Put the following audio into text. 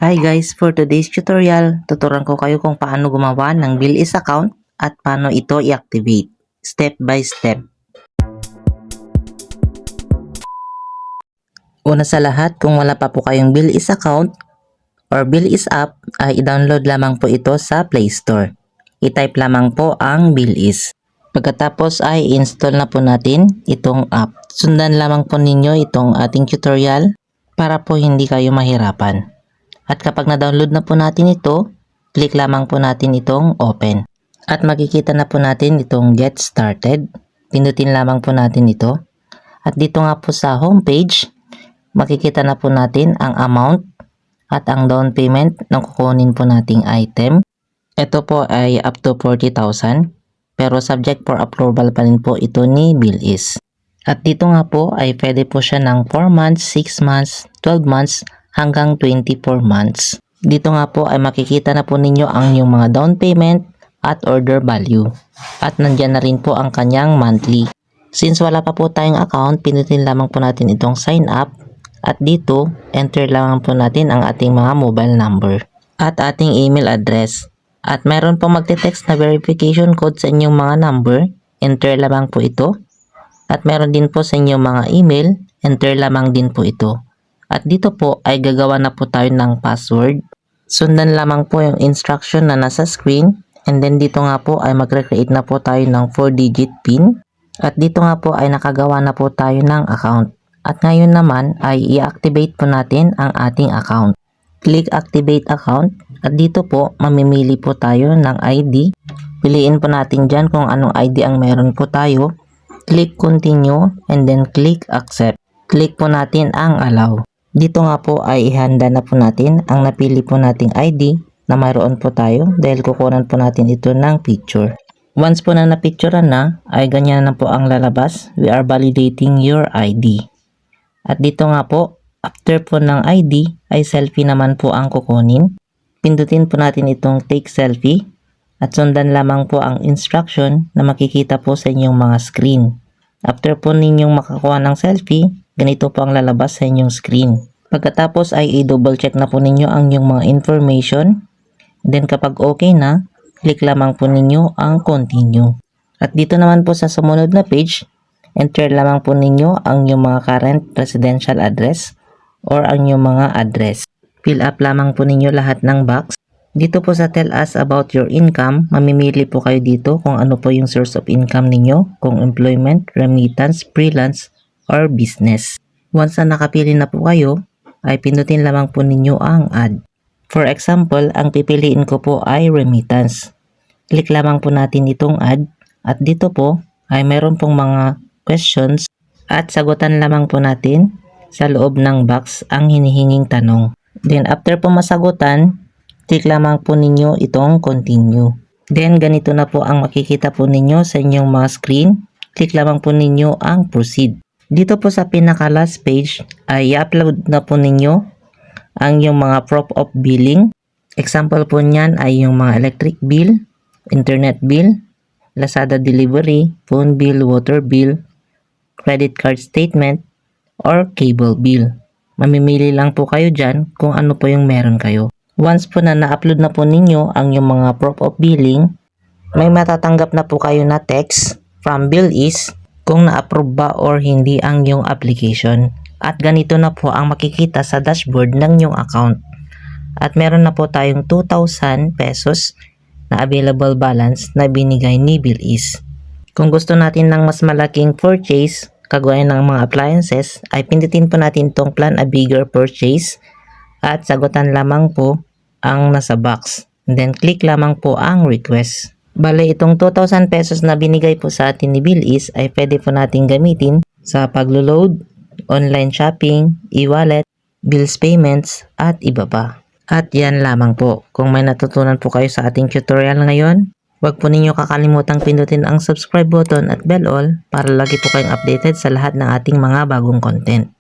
Hi guys, for today's tutorial, tuturuan ko kayo kung paano gumawa ng Bilis account at paano ito i-activate, step by step. Una sa lahat, kung wala pa po kayong Bilis account or Bilis app, ay i-download lamang po ito sa Play Store. I-type lamang po ang Bilis. Pagkatapos ay install na po natin itong app. Sundan lamang po ninyo itong ating tutorial para po hindi kayo mahirapan. At kapag na-download na po natin ito, click lamang po natin itong open. At makikita na po natin itong get started. Pindutin lamang po natin ito. At dito nga po sa homepage, makikita na po natin ang amount at ang down payment ng kukunin po nating item. Ito po ay up to 40,000 pero subject for approval pa rin po ito ni Bilis. At dito nga po ay pwede po siya ng 4 months, 6 months, 12 months, hanggang 24 months. Dito nga po ay makikita na po ninyo ang inyong mga down payment at order value. At nandyan na rin po ang kanyang monthly. Since wala pa po tayong account, pinutin lamang po natin itong sign up. At dito, enter lamang po natin ang ating mga mobile number at ating email address. At meron po magte-text na verification code sa inyong mga number. Enter lamang po ito. At meron din po sa inyong mga email. Enter lamang din po ito. At dito po ay gagawa na po tayo ng password. Sundan lamang po yung instruction na nasa screen. And then dito nga po ay magre-create na po tayo ng 4-digit PIN. At dito nga po ay nakagawa na po tayo ng account. At ngayon naman ay i-activate po natin ang ating account. Click activate account. At dito po mamimili po tayo ng ID. Piliin po natin dyan kung anong ID ang meron po tayo. Click continue and then click accept. Click po natin ang allow. Dito nga po ay ihanda na po natin ang napili po nating ID na mayroon po tayo dahil kukunan po natin ito ng picture. Once po na napicturean na ay ganyan na po ang lalabas. We are validating your ID. At dito nga po, after po ng ID ay selfie naman po ang kukunin. Pindutin po natin itong take selfie at sundan lamang po ang instruction na makikita po sa inyong mga screen. After po ninyong makakuha ng selfie, ganito po ang lalabas sa inyong screen. Pagkatapos ay i-double check na po ninyo ang inyong mga information. Then kapag okay na, click lamang po ninyo ang continue. At dito naman po sa sumunod na page, enter lamang po ninyo ang inyong mga current residential address or ang inyong mga address. Fill up lamang po ninyo lahat ng box. Dito po sa tell us about your income, mamimili po kayo dito kung ano po yung source of income ninyo, kung employment, remittance, freelance, or business. Once na nakapili na po kayo, ay pindutin lamang po ninyo ang add. For example, ang pipiliin ko po ay remittance. Click lamang po natin itong add at dito po ay meron pong mga questions at sagutan lamang po natin sa loob ng box ang hinihinging tanong. Then after po masagutan, click lamang po ninyo itong continue. Then ganito na po ang makikita po ninyo sa inyong mga screen. Click lamang po ninyo ang proceed. Dito po sa pinaka last page ay i-upload na po ninyo ang yung mga proof of billing. Example po niyan ay yung mga electric bill, internet bill, Lazada delivery, phone bill, water bill, credit card statement, or cable bill. Mamimili lang po kayo dyan kung ano po yung meron kayo. Once po na na-upload na po ninyo ang yung mga proof of billing, may matatanggap na po kayo na text from Bilis kung na-approve ba or hindi ang yung application. At ganito na po ang makikita sa dashboard ng yung account. At meron na po tayong 2,000 pesos na available balance na binigay ni Bilis. Kung gusto natin ng mas malaking purchase, kagaya ng mga appliances, ay pindutin po natin itong plan a bigger purchase at sagutan lamang po ang nasa box. And then click lamang po ang request. Bale, itong 2,000 pesos na binigay po sa atin ni Bilis ay pwede po natin gamitin sa paglo-load, online shopping, e-wallet, bills payments, at iba pa. At yan lamang po. Kung may natutunan po kayo sa ating tutorial ngayon, huwag po ninyo kakalimutang pindutin ang subscribe button at bell all para lagi po kayong updated sa lahat ng ating mga bagong content.